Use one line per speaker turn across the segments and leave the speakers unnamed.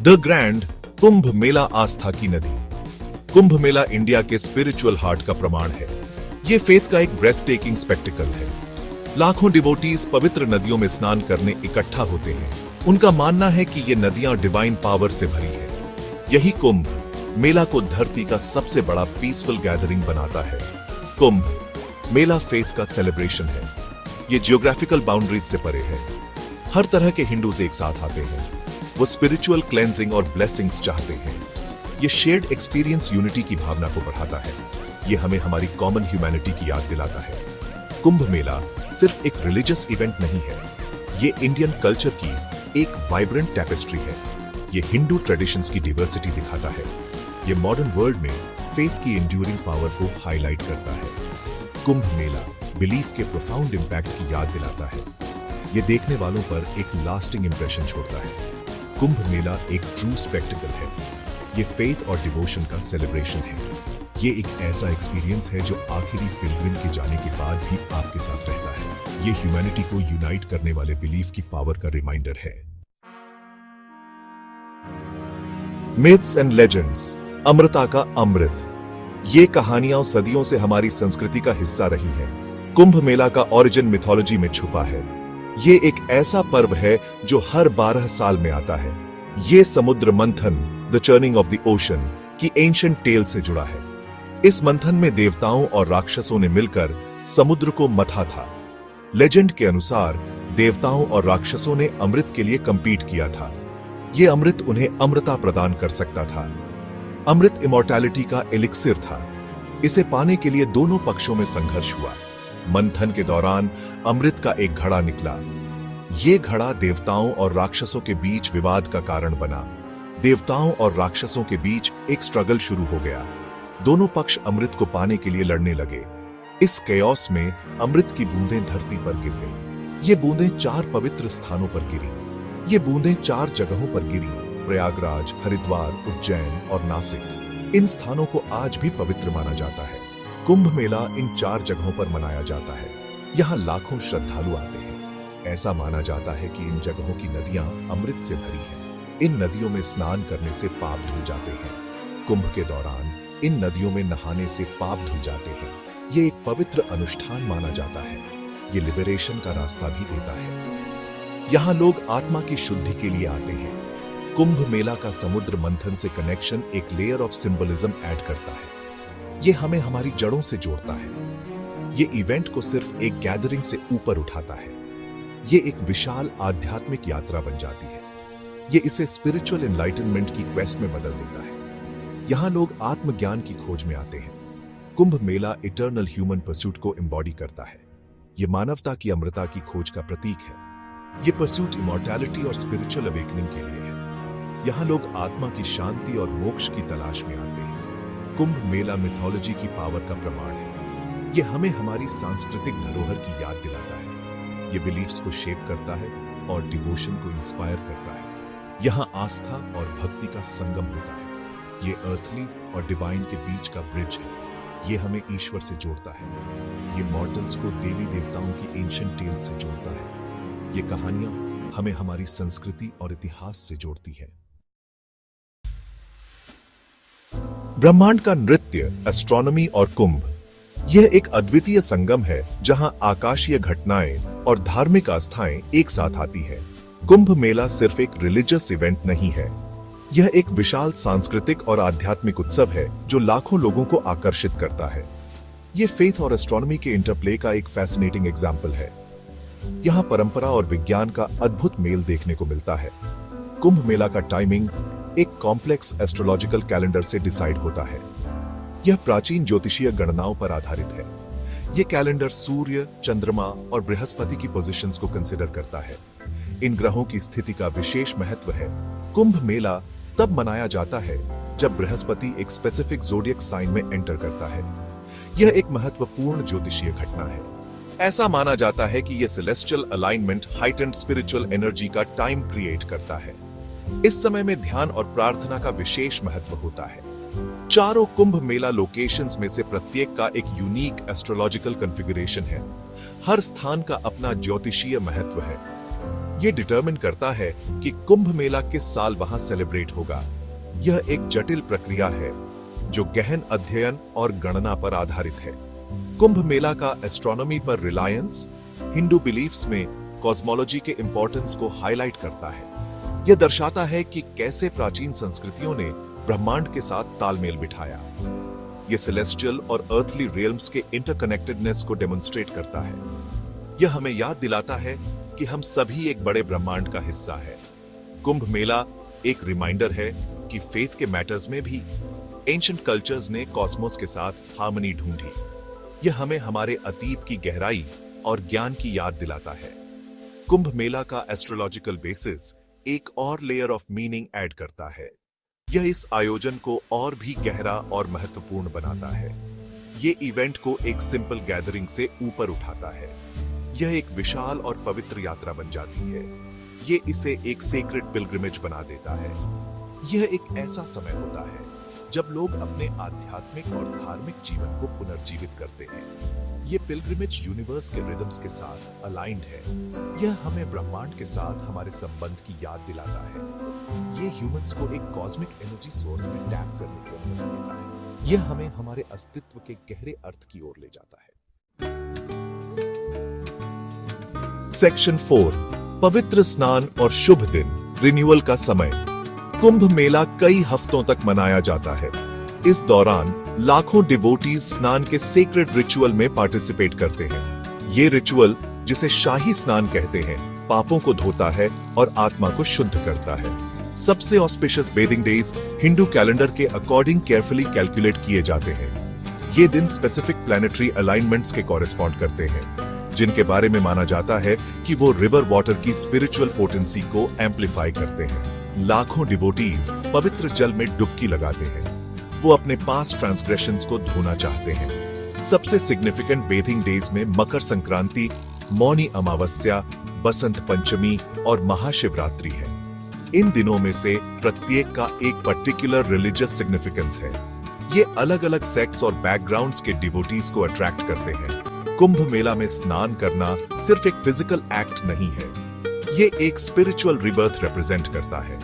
The grand Kumbh Mela आस्था की नदी। Kumbh Mela India के स्पिरिचुअल हार्ट का प्रमाण है। ये फेथ का एक ब्रेथ टेकिंग स्पेक्टिकल है। लाखों डिवोटीज पवित्र नदियों में स्नान करने इकट्ठा होते हैं। उनका मानना है कि ये नदियां डिवाइन पावर से भरी है। यही कुंभ मेला को धरती का सबसे बड़ा पीसफुल गैदरिंग बनाता है। कुंभ मेला फेथ का सेलिब्रेशन है। ये जियोग्राफिकल बाउंड्रीज से परे है। हर तरह के हिंदूज एक साथ आते हैं। वो स्पिरिचुअल क्लेंजिंग और ब्लेसिंग्स चाहते हैं। ये शेयर्ड एक्सपीरियंस यूनिटी की भावना को बढ़ाता है। ये हमें हमारी कॉमन ह्यूमैनिटी की याद दिलाता है। कुंभ मेला सिर्फ एक रिलीजियस इवेंट नहीं है। ये इंडियन कल्चर की एक वाइब्रेंट टैपेस्ट्री है। ये हिंदू ट्रेडिशंस की डाइवर्सिटी दिखाता है। ये मॉडर्न वर्ल्ड में फेथ की एंड्यूरिंग पावर को हाईलाइट करता है। कुंभ मेला बिलीफ के प्रोफाउंड इंपैक्ट की याद दिलाता है। ये देखने वालों पर एक लास्टिंग इंप्रेशन छोड़ता है। कुंभ मेला एक ट्रू स्पेक्टिकल है। ये फेथ और डिवोशन का सेलिब्रेशन है। ये एक ऐसा एक्सपीरियंस है जो आखिरी पिलग्रिम के जाने के बाद भी आपके साथ रहता है। ये ह्यूमैनिटी को यूनाइट करने वाले बिलीफ की पावर का रिमाइंडर है। मिथ्स एंड लेजेंड्स, अमृता का अमृत। ये कहानियां सदियों से हमारी संस्कृति का हिस्सा रही है। कुंभ मेला का ओरिजिन मिथोलॉजी में छुपा है। ये एक ऐसा पर्व है जो हर 12 साल में आता है। ये समुद्र मंथन, the churning of the ocean की एंशिएंट टेल से जुड़ा है। इस मंथन में देवताओं और राक्षसों ने मिलकर समुद्र को मथा था। लेजेंड के अनुसार देवताओं और राक्षसों ने अमृत के लिए कंपीट किया था। ये अमृत उन्हें अमृता प्रदान कर सकता था। अमृत इमॉर्टैलिटी का एलिक्सिर था। इसे पाने के लिए दोनों पक्षों में संघर्ष हुआ। मंथन के दौरान अमृत का एक घड़ा निकला। ये घड़ा देवताओं और राक्षसों के बीच विवाद का कारण बना। देवताओं और राक्षसों के बीच एक स्ट्रगल शुरू हो गया। दोनों पक्ष अमृत को पाने के लिए लड़ने लगे। इस केओस में अमृत की बूंदें धरती पर गिर गईं। ये बूंदें 4 पवित्र स्थानों पर गिरी। ये बूंदें 4 जगहों पर गिरी: प्रयागराज, हरिद्वार, उज्जैन और नासिक। इन स्थानों को आज भी पवित्र माना जाता है। कुंभ मेला इन 4 जगहों पर मनाया जाता है। यहाँ लाखों श्रद्धालु आते हैं। ऐसा माना जाता है कि इन जगहों की नदियां अमृत से भरी हैं। इन नदियों में स्नान करने से पाप धुल जाते हैं। कुंभ के दौरान इन नदियों में नहाने से पाप धुल जाते हैं। ये एक पवित्र अनुष्ठान माना जाता है। ये लिबरेशन का रास्ता भी देता है। यहाँ लोग आत्मा की शुद्धि के लिए आते हैं। कुंभ मेला का समुद्र मंथन से कनेक्शन एक लेयर ऑफ सिंबलिज्म ऐड करता है। ये हमें हमारी जड़ों से जोड़ता है। ये इवेंट को सिर्फ एक गैदरिंग से ऊपर उठाता है। ये एक विशाल आध्यात्मिक यात्रा बन जाती है। ये इसे स्पिरिचुअल एनलाइटनमेंट की क्वेस्ट में बदल देता है। यहां लोग आत्मज्ञान की खोज में आते हैं। Kumbh Mela eternal human pursuit को एम्बॉडी करता है। ये मानवता की अमृता की खोज का प्रतीक है। ये परस्यूट इमॉर्टैलिटी और स्पिरिचुअल अवेकनिंग के लिए है। यहां लोग आत्मा की शांति और मोक्ष की तलाश में आते हैं। कुंभ मेला मिथोलॉजी की पावर का प्रमाण है। ये हमें हमारी सांस्कृतिक धरोहर की याद दिलाता है। ये बिलीफ्स को शेप करता है और डिवोशन को इंस्पायर करता है। यहाँ आस्था और भक्ति का संगम होता है। ये अर्थली और डिवाइन के बीच का ब्रिज है। ये हमें ईश्वर से जोड़ता है। ये मॉर्टल्स को देवी देवताओं की एंशिएंट टेल्स से जोड़ता है। ये कहानियां हमें हमारी संस्कृति और इतिहास से जोड़ती है। ब्रह्मांड का नृत्य, एस्ट्रोनॉमी और कुंभ, यह एक अद्वितीय संगम है जहां आकाशीय घटनाएं और धार्मिक आस्थाएं एक साथ आती है। कुंभ मेला सिर्फ एक रिलीजियस इवेंट नहीं है। यह एक विशाल सांस्कृतिक और आध्यात्मिक उत्सव है जो लाखों लोगों को आकर्षित करता है। यह फेथ और एस्ट्रोनॉमी के इंटरप्ले का एक फैसिनेटिंग एग्जाम्पल है। यहाँ परंपरा और विज्ञान का अद्भुत मेल देखने को मिलता है। कुंभ मेला का टाइमिंग एक कॉम्प्लेक्स एस्ट्रोलॉजिकल कैलेंडर से डिसाइड होता है। यह प्राचीन ज्योतिषीय गणनाओं पर आधारित है। यह कैलेंडर सूर्य, चंद्रमा और बृहस्पति की पोजीशंस को कंसीडर करता है। इन ग्रहों की स्थिति का विशेष महत्व है। कुंभ मेला तब मनाया जाता है जब बृहस्पति एक स्पेसिफिक ज़ोडिएक साइन में एंटर करता है। यह एक महत्वपूर्ण ज्योतिषीय घटना है। ऐसा माना जाता है कि यह celestial alignment heightened spiritual energy का टाइम क्रिएट करता है। इस समय में ध्यान और प्रार्थना का विशेष महत्व होता है। चारों कुंभ मेला लोकेशंस में से प्रत्येक का एक यूनिक एस्ट्रोलॉजिकल कॉन्फ़िगरेशन है। हर स्थान का अपना ज्योतिषीय महत्व है। ये डिटरमिन करता है कि कुंभ मेला किस साल वहां सेलिब्रेट होगा। यह एक जटिल प्रक्रिया है जो गहन अध्ययन और गणना पर आधारित है। कुंभ मेला का एस्ट्रोनॉमी पर रिलायंस हिंदू बिलीफ्स में कॉस्मोलॉजी के इंपॉर्टेंस को हाईलाइट करता है। यह दर्शाता है कि कैसे प्राचीन संस्कृतियों ने ब्रह्मांड के साथ तालमेल बिठाया। यह सेलेस्टियल और अर्थली रियल्म्स के इंटरकनेक्टेडनेस को डेमोन्स्ट्रेट करता है। यह हमें याद दिलाता है कि हम सभी एक बड़े ब्रह्मांड का हिस्सा है। कुंभ मेला एक रिमाइंडर है कि फेथ के मैटर्स में भी एंशिएंट कल्चर्स ने कॉस्मोस के साथ हार्मनी ढूंढी। यह हमें हमारे अतीत की गहराई और ज्ञान की याद दिलाता है। कुंभ मेला का एस्ट्रोलॉजिकल बेसिस एक और लेयर ऑफ मीनिंग ऐड करता है। यह इस आयोजन को और भी गहरा और महत्वपूर्ण बनाता है। ये इवेंट को एक सिंपल गैदरिंग से ऊपर उठाता है। यह एक विशाल और पवित्र यात्रा बन जाती है। ये इसे एक सेक्रेड पिलग्रिमेज बना देता है। यह एक ऐसा समय होता है जब लोग अपने आध्यात्मिक और धार्मिक जीवन को पुनर्जीवित करते हैं। ये पिलग्रिमेज यूनिवर्स के रिदम्स के साथ अलाइंड है। यह हमें ब्रह्मांड के साथ हमारे संबंध की याद दिलाता है। ये ह्यूमंस को एक कॉस्मिक एनर्जी सोर्स में टैप करने की अनुमति देता है। यह हमें हमारे अस्तित्व के गहरे अर्थ की ओर ले जाता है। सेक्शन 4, पवित्र स्नान और शुभ दिन, रिन्यूअल का समय। कुंभ मेला कई हफ्तों तक मनाया जाता है। इस दौरान लाखों डिवोटीज स्नान के सेक्रेड रिचुअल में पार्टिसिपेट करते हैं। ये रिचुअल, जिसे शाही स्नान कहते हैं, पापों को धोता है और आत्मा को शुद्ध करता है। सबसे auspicious bathing days Hindu calendar के अकॉर्डिंग केयरफुली कैलकुलेट किए जाते हैं। ये दिन स्पेसिफिक प्लैनेटरी अलाइनमेंट्स के कॉरेस्पॉन्ड करते हैं, जिनके बारे में माना जाता है कि वो रिवर वाटर की स्पिरिचुअल पोटेंसी को एम्पलीफाई करते हैं। लाखों डिवोटीज पवित्र जल में डुबकी लगाते हैं। वो अपने पास्ट ट्रांसग्रेशंस को धोना चाहते हैं। सबसे सिग्निफिकेंट बेथिंग डेज में मकर संक्रांति, मौनी अमावस्या, बसंत पंचमी और महाशिवरात्रि है। इन दिनों में से प्रत्येक का एक पर्टिकुलर रिलीजियस सिग्निफिकेंस है। ये अलग अलग सेक्ट्स और बैकग्राउंड्स के डिवोटीज को अट्रैक्ट करते हैं। कुंभ मेला में स्नान करना सिर्फ एक फिजिकल एक्ट नहीं है, ये एक स्पिरिचुअल रिबर्थ रिप्रेजेंट करता है।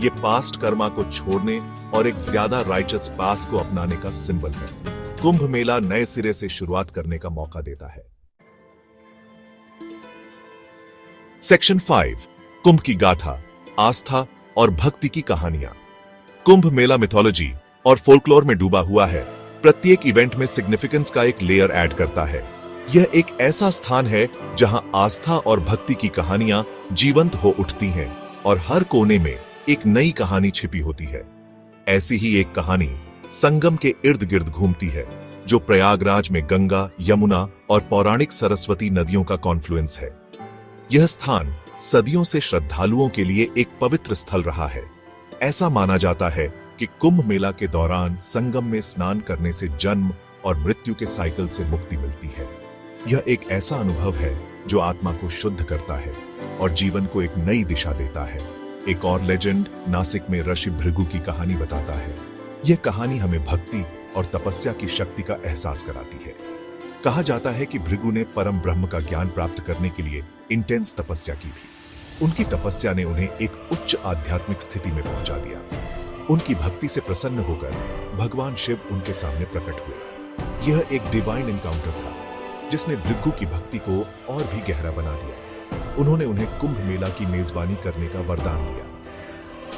ये पास्ट कर्मा को छोड़ने और एक ज्यादा राइचस पाथ को अपनाने का सिंबल है। कुंभ मेला नए सिरे से शुरुआत करने का मौका देता है। सेक्शन 5, कुंभ की गाथा, आस्था और भक्ति की कहानियां। कुंभ मेला मिथोलॉजी और फोल्कलोर में डूबा हुआ है। प्रत्येक इवेंट में सिग्निफिकेंस का एक लेयर ऐड करता है। यह एक ऐसा स्थान है जहां आस्था और भक्ति की कहानियां जीवंत हो उठती हैं और हर कोने में एक नई कहानी छिपी होती है। ऐसी ही एक कहानी संगम के इर्द गिर्द घूमती है, जो प्रयागराज में गंगा, यमुना और पौराणिक सरस्वती नदियों का कॉन्फ्लुएंस है। यह स्थान सदियों से श्रद्धालुओं के लिए एक पवित्र स्थल रहा है। ऐसा माना जाता है कि कुंभ मेला के दौरान संगम में स्नान करने से जन्म और मृत्यु के साइकिल से मुक्ति मिलती है। यह एक ऐसा अनुभव है जो आत्मा को शुद्ध करता है और जीवन को एक नई दिशा देता है। एक और लेजेंड नासिक में ऋषि भृगु की कहानी बताता है। यह कहानी हमें भक्ति और तपस्या की शक्ति का एहसास कराती है। कहा जाता है कि भृगु ने परम ब्रह्म का ज्ञान प्राप्त करने के लिए इंटेंस तपस्या की थी। उनकी तपस्या ने उन्हें एक उच्च आध्यात्मिक स्थिति में पहुंचा दिया। उनकी भक्ति से प्रसन्न होकर भगवान शिव उनके सामने प्रकट हुए। यह एक डिवाइन एनकाउंटर था जिसने भृगु की भक्ति को और भी गहरा बना दिया। उन्होंने उन्हें कुंभ मेला की मेजबानी करने का वरदान दिया।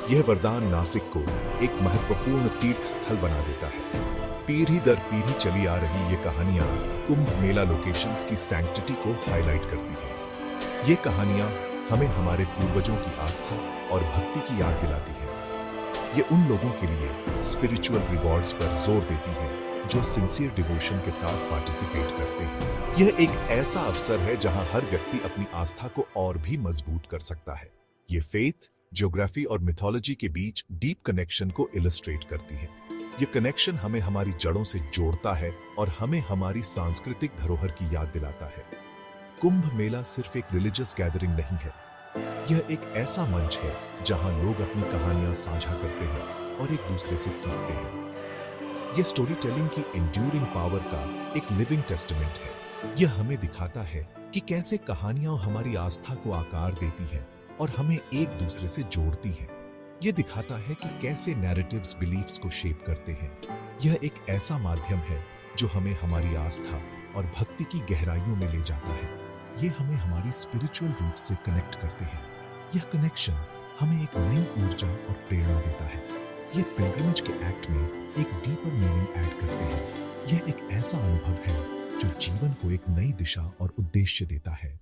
यह वरदान नासिक को एक महत्वपूर्ण तीर्थ स्थल बना देता है। पीढ़ी दर पीढ़ी चली आ रही ये कहानियां कुंभ मेला लोकेशंस की सैंक्टिटी को हाईलाइट करती हैं। ये कहानियां हमें हमारे पूर्वजों की आस्था और भक्ति की याद दिलाती है। ये उन लोगों के लिए स्पिरिचुअल रिवॉर्ड्स पर जोर देती है जो सिंसियर डिवोशन के साथ पार्टिसिपेट करते हैं। यह एक ऐसा अवसर है जहां हर व्यक्ति अपनी आस्था को और भी मजबूत कर सकता है। ये फेथ, ज्योग्राफी और मिथोलॉजी के बीच डीप कनेक्शन को इलस्ट्रेट करती है। ये कनेक्शन हमें हमारी जड़ों से जोड़ता है और हमें हमारी सांस्कृतिक धरोहर की याद दिलाता है। कुंभ मेला सिर्फ एक रिलीजियस गैदरिंग नहीं है, यह एक ऐसा मंच है जहां लोग अपनी कहानियां साझा करते हैं और एक दूसरे से सीखते हैं। यह स्टोरी टेलिंग की एंड्यूरिंग पावर का एक लिविंग टेस्टामेंट है। यह हमें दिखाता है कि कैसे कहानियां हमारी आस्था को आकार देती हैं और हमें एक दूसरे से जोड़ती हैं। ये दिखाता है कि कैसे नैरेटिव्स बिलीफ्स को शेप करते हैं। यह एक ऐसा माध्यम है जो हमें हमारी आस्था और भक्ति की गहराइयों में ले जाता है। ये हमें हमारी स्पिरिचुअल रूट से कनेक्ट करते हैं। यह कनेक्शन हमें एक नई ऊर्जा और प्रेरणा देता है। ये पिलग्रिमेज के एक्ट में एक डीपर मीनिंग ऐड करते हैं। यह एक ऐसा अनुभव है जो जीवन को एक नई दिशा और उद्देश्य देता है।